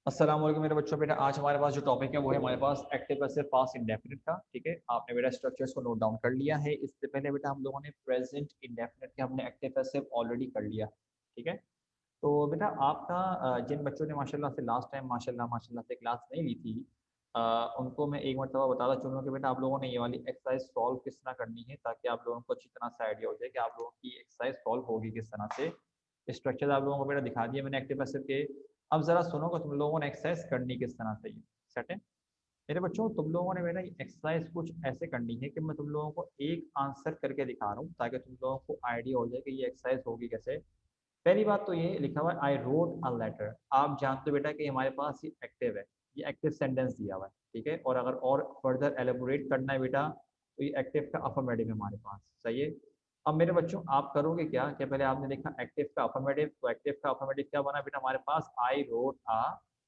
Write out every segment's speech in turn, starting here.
अस्सलाम वालेकुम मेरे बच्चों। बेटा आज हमारे पास जो टॉपिक है वो है हमारे पास एक्टिव पैसिव पास्ट इंडेफिनिट का। ठीक है, आपने बेटा स्ट्रक्चर्स को नोट डाउन कर लिया है। इससे पहले बेटा हम लोगों ने प्रेजेंट इंडेफिनिट के हमने एक्टिव पैसिव ऑलरेडी कर लिया। ठीक है, तो बेटा आपका जिन बच्चों ने माशाल्लाह से लास्ट टाइम माशाल्लाह माशाल्लाह से क्लास नहीं ली थी, उनको मैं एक मरतबा बताता चलूँ कि बेटा आप लोगों ने ये वाली एक्सरसाइज सॉल्व किस तरह करनी है, ताकि आप लोगों को अच्छी तरह से आइडिया हो जाए कि आप लोगों की एक्सरसाइज सॉल्व होगी किस तरह से। स्ट्रक्चर आप लोगों को बेटा दिखा दिए मैंने एक्टिव पैसिव के। अब ज़रा सुनो कि तुम लोगों ने एक्सरसाइज करनी किस तरह से। सेट है मेरे बच्चों, तुम लोगों ने बेटा एक्सरसाइज कुछ ऐसे करनी है कि मैं तुम लोगों को एक आंसर करके दिखा रहा हूँ, ताकि तुम लोगों को आइडिया हो जाए कि ये एक्सरसाइज होगी कैसे। पहली बात तो ये लिखा हुआ है आई रोट अ लेटर। आप जानते हो बेटा कि हमारे पास ये एक्टिव है, ये एक्टिव सेंटेंस दिया हुआ है। ठीक है, और अगर और फर्दर एलेबोरेट करना है बेटा तो ये एक्टिव का अफर्मेटिव है हमारे पास। सही है। अब मेरे बच्चों आप करोगे क्या कि पहले आपने देखा एक्टिव का अफर्मेटिव, तो एक्टिव का अफर्मेटिव क्या बना बेटा हमारे पास आई रोट अ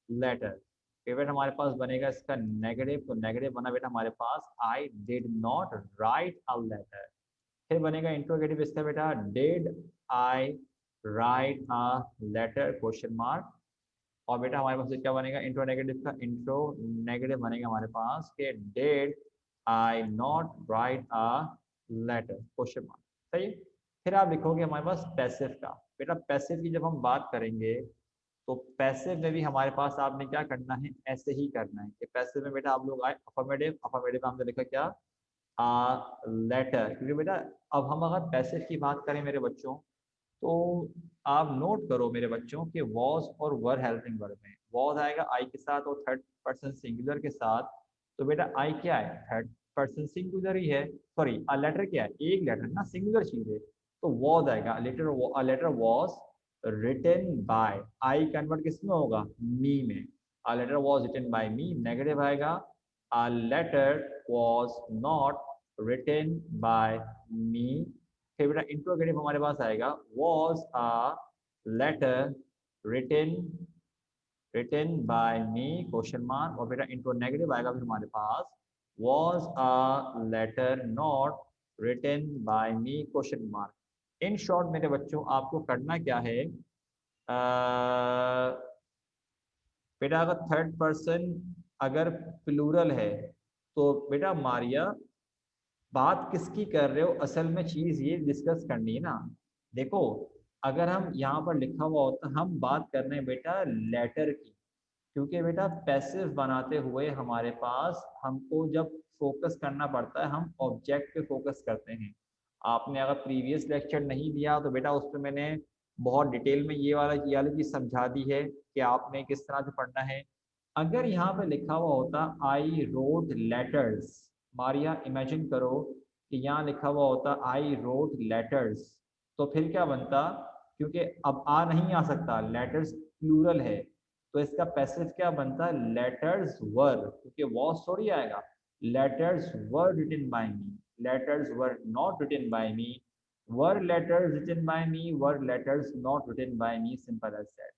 लेटर। फिर बेटा हमारे पास बनेगा इसका नेगेटिव, तो नेगेटिव बना बेटा हमारे पास I did not write a letter. फिर बनेगा इंट्रोगेटिव इसका बेटा did I write a letter question mark. और बेटा हमारे पास क्या बनेगा इंट्रो नेगेटिव का, इंट्रो नेगेटिव बनेगा हमारे पास के did I not write a letter question mark. सही है। फिर आप लिखोगे हमारे पास पैसिव का। बेटा पैसिव की जब हम बात करेंगे तो पैसिव में भी हमारे पास आपने क्या करना है, ऐसे ही करना है कि पैसिव में बेटा आप लोग आए अफर्मेटिव, अफर्मेटिव में हमने लिखा क्या लेटर। क्योंकि बेटा अब हम अगर पैसिव की बात करें मेरे बच्चों, तो आप नोट करो मेरे बच्चों कि वॉज और वर हेल्पिंग वर्ब में वॉज आएगा आई के साथ और थर्ड पर्सन सिंगुलर के साथ। तो बेटा आई क्या है, थर्ड पर्सन सिंगुलर ही है। सॉरी लेटर क्या है, एक लेटर ना, सिंगुलर चीज है। तो वॉज आएगा letter, letter was written by. I convert किस में होगा, मी में। A letter was written by me, negative आएगा a letter was not written by me. फिर बेटा इंट्रोगेटिव हमारे पास आएगा was a letter written written by me question mark. और बेटा इंट्रो नेगेटिव आएगा फिर हमारे पास was a letter not written by me question mark. In short मेरे बच्चों आपको करना क्या है, बेटा अगर थर्ड पर्सन अगर प्लूरल है तो बेटा मारिया बात किसकी कर रहे हो, असल में चीज ये डिस्कस करनी है ना। देखो अगर हम यहाँ पर लिखा हुआ होता हम बात कर रहे हैं बेटा लेटर की, क्योंकि बेटा पैसिव बनाते हुए हमारे पास हमको जब फोकस करना पड़ता है हम ऑब्जेक्ट पे फोकस करते हैं। आपने अगर प्रीवियस लेक्चर नहीं दिया तो बेटा उस पर मैंने बहुत डिटेल में ये वाली चीज समझा दी है कि आपने किस तरह से पढ़ना है। अगर यहाँ पे लिखा हुआ होता I wrote letters, Maria imagine करो कि यहाँ लिखा हुआ होता आई रोट लेटर्स, तो फिर क्या बनता, क्योंकि अब आ नहीं आ सकता, लेटर्स प्लूरल है, तो इसका पैसिव क्या बनता, लेटर्स वर, क्योंकि वॉज थोड़ी आएगा। Letters were written by me, letters were not written by me, were letters written by me, were letters not written by me, simple as that.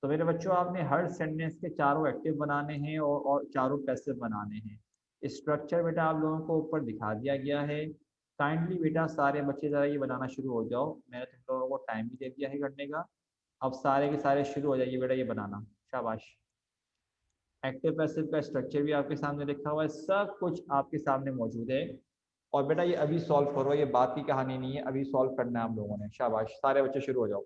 तो मेरे बच्चों आपने हर सेंटेंस के चारों एक्टिव बनाने हैं और चारों पैसिव बनाने हैं। स्ट्रक्चर बेटा आप लोगों को ऊपर दिखा दिया गया है। काइंडली बेटा सारे बच्चे ज़रा ये बनाना शुरू हो जाओ, मैंने तुम लोगों को टाइम भी दे दिया है करने का। अब सारे के सारे शुरू हो जाइए बेटा ये बनाना, शाबाश। एक्टिव पैसिव का स्ट्रक्चर भी आपके सामने लिखा हुआ है, सब कुछ आपके सामने मौजूद है। और बेटा ये अभी सॉल्व करो, ये बात की कहानी नहीं है, अभी सॉल्व करना है आप लोगों ने। शाबाश, सारे बच्चे शुरू हो जाओ।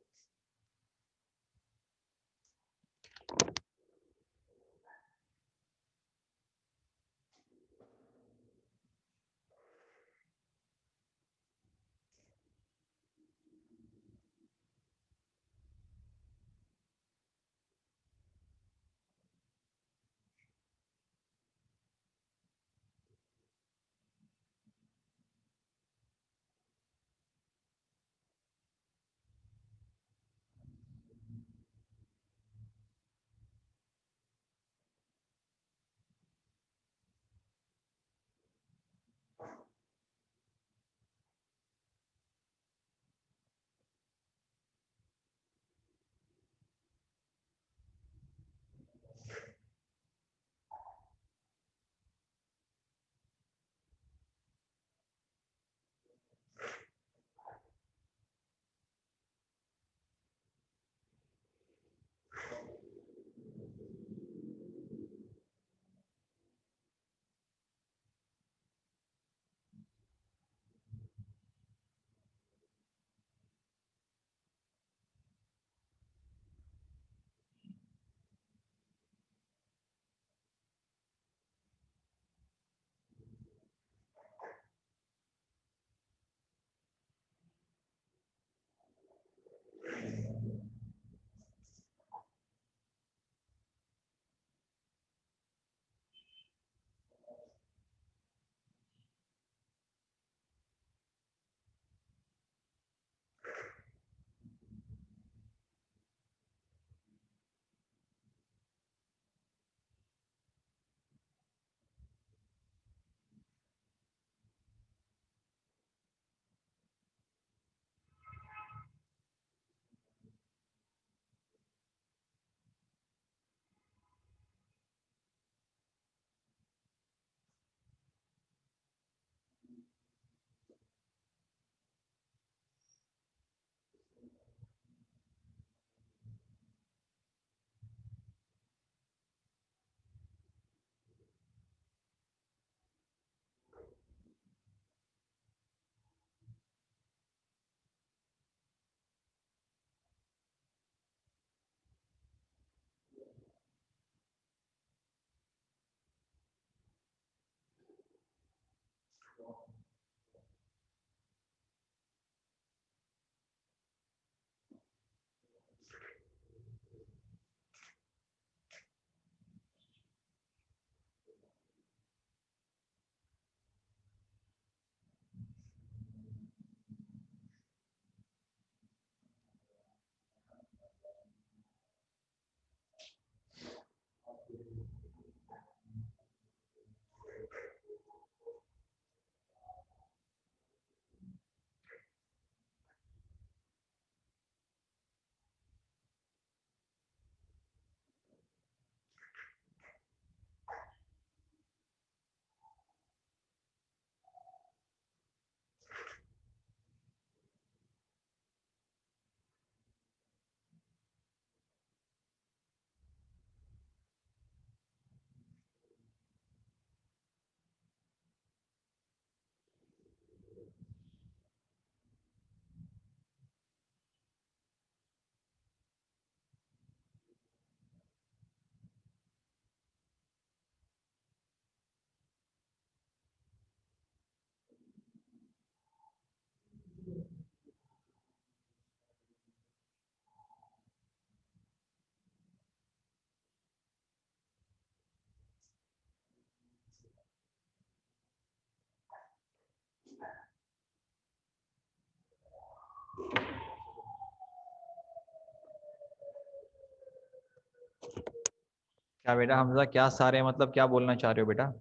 क्या बेटा हमजा, क्या सारे मतलब क्या बोलना चाह रहे हो बेटा?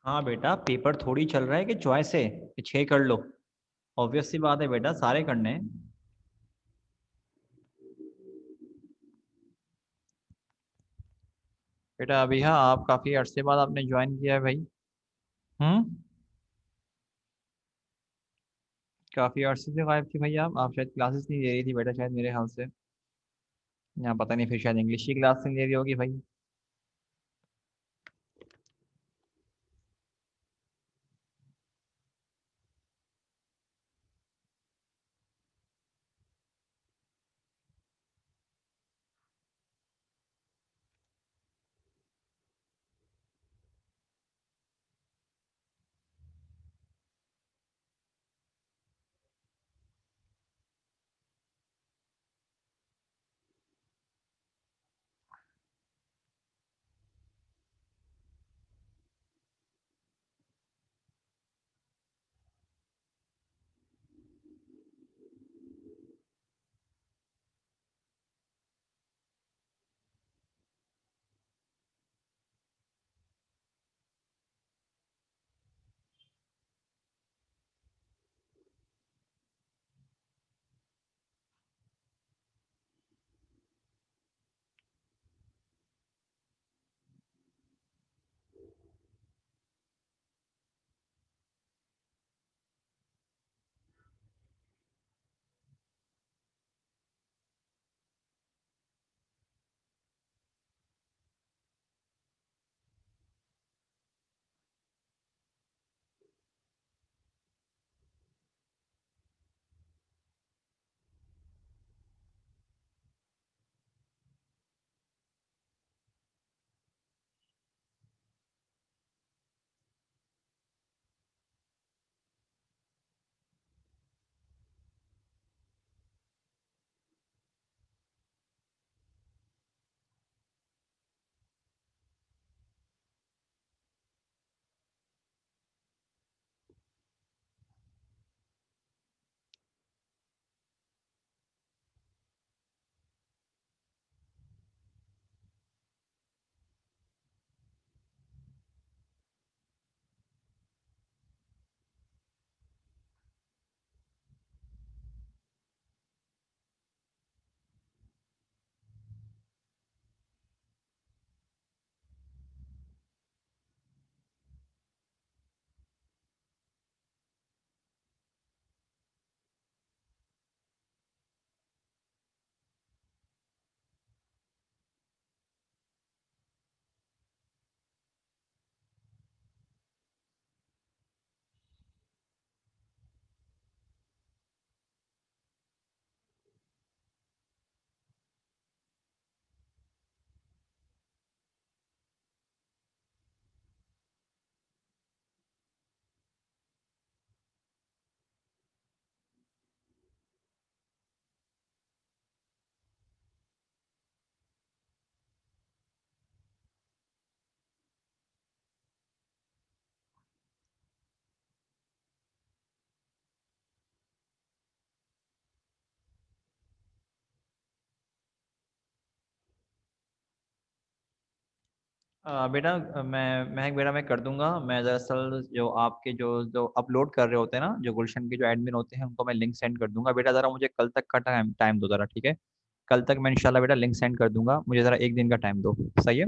हाँ बेटा, पेपर थोड़ी चल रहा है कि चॉइस है कि 6 कर लो। ऑब्वियस सी बात है बेटा, सारे करने हैं। बेटा अभी, हाँ आप काफी अरसे बाद आपने ज्वाइन किया है भाई। हम्म। काफी अरसे से गायब थी भाई आप शायद क्लासेस नहीं दे रही थी बेटा, शायद मेरे ख्याल से। यहाँ पता नहीं, फिर शायद इंग्लिश की क्लास नहीं दे रही होगी भाई। बेटा मैं कर दूंगा। मैं दरअसल जो आपके जो जो अपलोड कर रहे होते हैं ना, जो गुलशन के जो एडमिन होते हैं, उनको मैं लिंक सेंड कर दूंगा। बेटा ज़रा मुझे कल तक का टाइम टाइम दो ज़रा, ठीक है? कल तक मैं इंशाल्लाह बेटा लिंक सेंड कर दूंगा, मुझे ज़रा एक दिन का टाइम दो। सही है?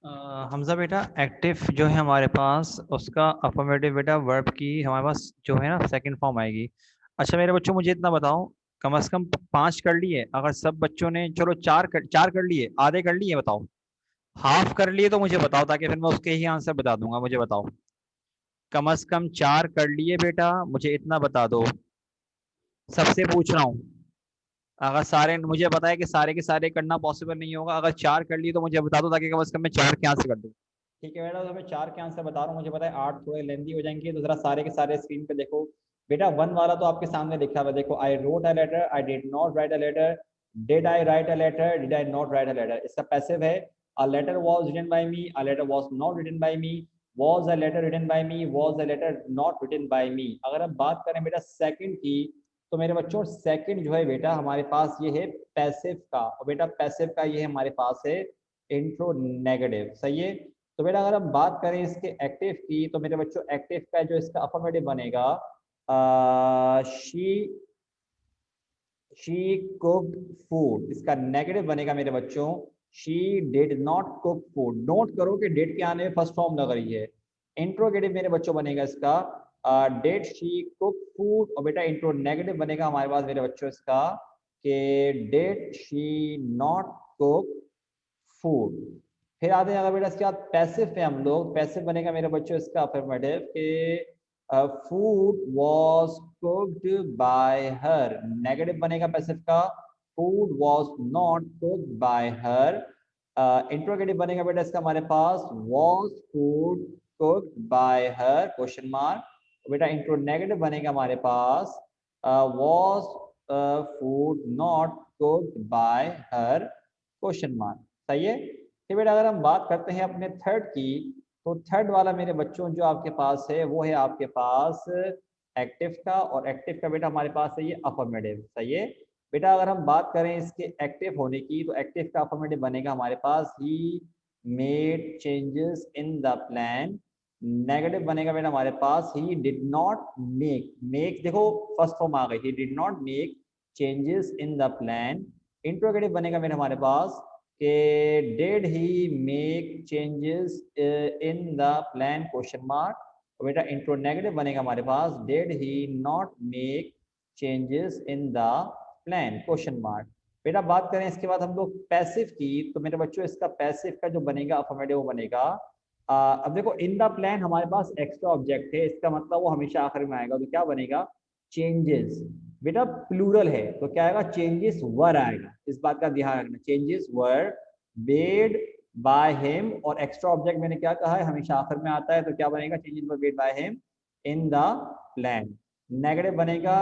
हमजा बेटा एक्टिव जो है हमारे पास उसका अफर्मेटिव बेटा वर्ब की हमारे पास जो है ना सेकंड फॉर्म आएगी। अच्छा मेरे बच्चों मुझे इतना बताओ, कम से कम 5 कर लिए, अगर सब बच्चों ने चलो 4 कर लिए, आधे कर लिए बताओ, हाफ कर लिए तो मुझे बताओ ताकि फिर मैं उसके ही आंसर बता दूंगा। मुझे बताओ कम से कम 4 कर लिए बेटा, मुझे इतना बता दो, सबसे पूछ रहा हूँ। अगर सारे मुझे पता है कि सारे के सारे करना पॉसिबल नहीं होगा, अगर 4 कर लिए तो मुझे बता दो ताकि कम से कम मैं 4 के आंसर कर दूँ। ठीक है बेटा, तो मैं 4 के आंसर बता रहा हूँ, मुझे पता है 8 थोड़े लेंदी हो जाएंगे, तो जरा सारे के सारे स्क्रीन पे देखो। बेटा 1 वाला तो आपके सामने लिखा हुआ है, देखो I wrote a letter, I did not write a letter, did I write a letter, did I not write a letter. इसका पैसिव है a letter was written by me, a letter was not written by me, was a letter written by me, was a letter not written by me. अगर हम बात करें बेटा second की, तो मेरे बच्चों सेकंड जो है बेटा हमारे पास ये है पैसिव का, और बेटा पैसिव का ये हमारे पास है इंट्रो नेगेटिव। सही है। तो बेटा अगर हम बात करें इसके एक्टिव की, तो मेरे बच्चों एक्टिव का जो इसका अफर्मेटिव बनेगा शी कुक्ड फूड। इसका नेगेटिव बनेगा मेरे बच्चों she did not cook food. Note करो कि डिड के आने में फर्स्ट फॉर्म लग रही है। इंट्रोगेटिव मेरे बच्चों बनेगा इसका डिड शी कुक फूड, और बेटा इंट्रो नेगेटिव बनेगा हमारे पास मेरे बच्चों इसका कि did she not cook food. फिर आते हैं अगर बेटा इसके बाद पैसिव पे हम लोग, पैसिव बनेगा मेरे बच्चों इसका अफर्मेटिव कि food was cooked by her. Negative बनेगा पैसिव का food was not cooked by her. Interrogative बनेगा बेटा इसका हमारे पास was food cooked by her question mark. बेटा इंट्रो नेगेटिव बनेगा हमारे पास was food not cooked by her question mark. सही है। फिर बेटा अगर हम बात करते हैं अपने थर्ड की, तो थर्ड वाला मेरे बच्चों जो आपके पास है वो है आपके पास एक्टिव का, और एक्टिव का बेटा हमारे पास है ये अफर्मेटिव। सही है। बेटा अगर हम बात करें इसके एक्टिव होने की, तो एक्टिव का अफर्मेटिव बनेगा हमारे पास he made changes in the plan. Negative बनेगा बेटा हमारे पास he did not make. Make देखो फर्स्ट फॉर्म आ गई, he did not make changes in the plan. Interrogative बनेगा मेरे हमारे पास कि did he make changes in the plan question mark. और बेटा इंट्रो नेगेटिव बनेगा हमारे पास did he not make changes in the plan question mark. बेटा बात करें इसके बाद हम लोग पैसिव की, तो मेरे बच्चों इसका पैसिव का जो बनेगा अफर्मेटिव वो बनेगा अब देखो इन द प्लान हमारे पास एक्स्ट्रा ऑब्जेक्ट है, इसका मतलब वो हमेशा आखिर में आएगा, तो क्या बनेगा चेंजेस। बेटा प्लूरल है तो क्या आएगा चेंजेस वर आएगा, इस बात का ध्यान रखना। Changes were made by him, और एक्स्ट्रा ऑब्जेक्ट मैंने क्या कहा है हमेशा आखिर में आता है, तो क्या बनेगा changes were made by him in the plan. Negative बनेगा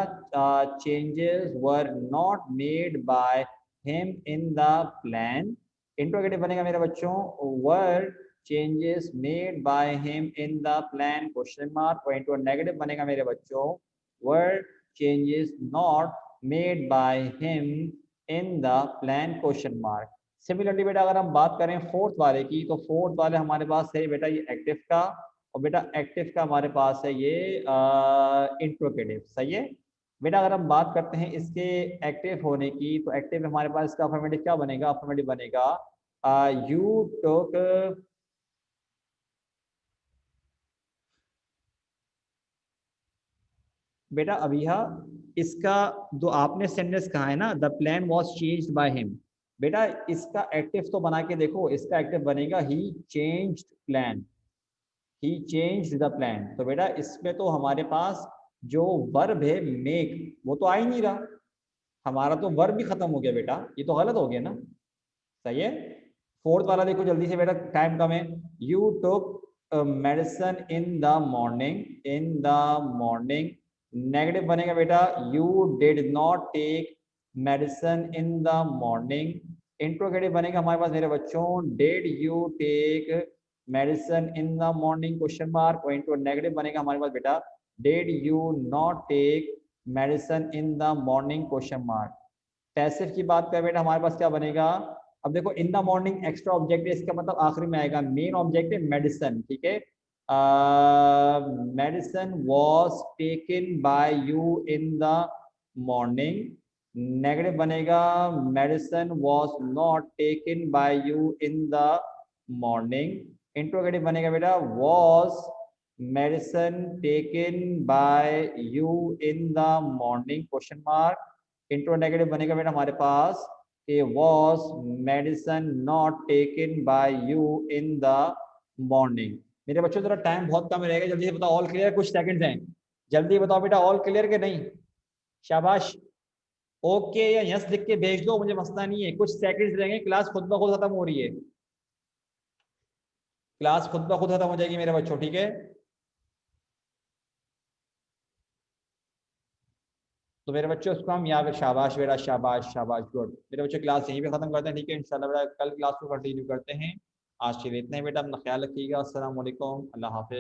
changes were not made by him in the plan. Interrogative बनेगा मेरे बच्चों were changes made by him in the plan question mark. और इंटू नेगेटिव बनेगा मेरे बच्चों were changes not made by him in the plan question mark। Similarly बेटा अगर हम बात करें फोर्थ वाले की, तो फोर्थ वाले हमारे पास है बेटा ये एक्टिव का, और बेटा एक्टिव का हमारे पास है ये इंट्रोगेटिव। सही है। बेटा अगर हम बात करते हैं इसके एक्टिव होने की, तो एक्टिव हमारे पास इसका अफर्मेटिव क्या बनेगा, अफर्मेटिव बनेगा यू टुक। बेटा अभिया इसका जो आपने सेंटेंस कहा है ना the plan was changed by him, बेटा इसका एक्टिव तो बना के देखो, इसका एक्टिव बनेगा he changed plan, he changed the plan. तो बेटा इसमें तो हमारे पास जो वर्ब है मेक वो तो आ ही नहीं रहा, हमारा तो वर्ब भी खत्म हो गया बेटा, ये तो गलत हो गया ना। सही है। फोर्थ वाला देखो जल्दी से बेटा टाइम कम है। You took medicine in the morning, in the morning. Negative बनेगा बेटा you did not take medicine in the morning. Interrogative बनेगा हमारे पास मेरे बच्चों did you take medicine in the morning question mark. और इंट्रो नेगेटिव बनेगा हमारे पास बेटा did you not take medicine in the morning question mark. Passive की बात करें बेटा हमारे पास क्या बनेगा, अब देखो इन द मॉर्निंग एक्स्ट्रा ऑब्जेक्ट है, इसका मतलब आखिरी में आएगा, मेन ऑब्जेक्ट है मेडिसिन। ठीक है। Medicine was taken by you in the morning. Negative बनेगा medicine was not taken by you in the morning. Interrogative बनेगा बेटा was medicine taken by you in the morning, question mark. Intro negative बनेगा बेटा हमारे पास कि was medicine not taken by you in the morning. मेरे बच्चों जरा टाइम बहुत कम रहेगा, जल्दी से बताओ। All clear? कुछ सेकंड्स हैं, जल्दी बताओ बेटा। ऑल क्लियर के नहीं? शाबाश। ओके या यस लिख के भेज दो, मुझे मसला नहीं है। कुछ सेकंड्स रहेंगे, क्लास खुद ब खुद खत्म हो रही है। क्लास खुद ब खुद खत्म हो जाएगी मेरे बच्चों, ठीक है? तो मेरे बच्चों उसको हम यहाँ पे शाबाश बेटा, शाबाश शाबाश, गुड। मेरे बच्चों क्लास यहीं पे खत्म करते हैं, ठीक है? इंशाल्लाह बेटा कल क्लास को कंटिन्यू करते हैं। आज के लिए इतना ही बेटा, अपना ख्याल रखिएगा। अस्सलाम वालेकुम, अल्लाह हाफिज़।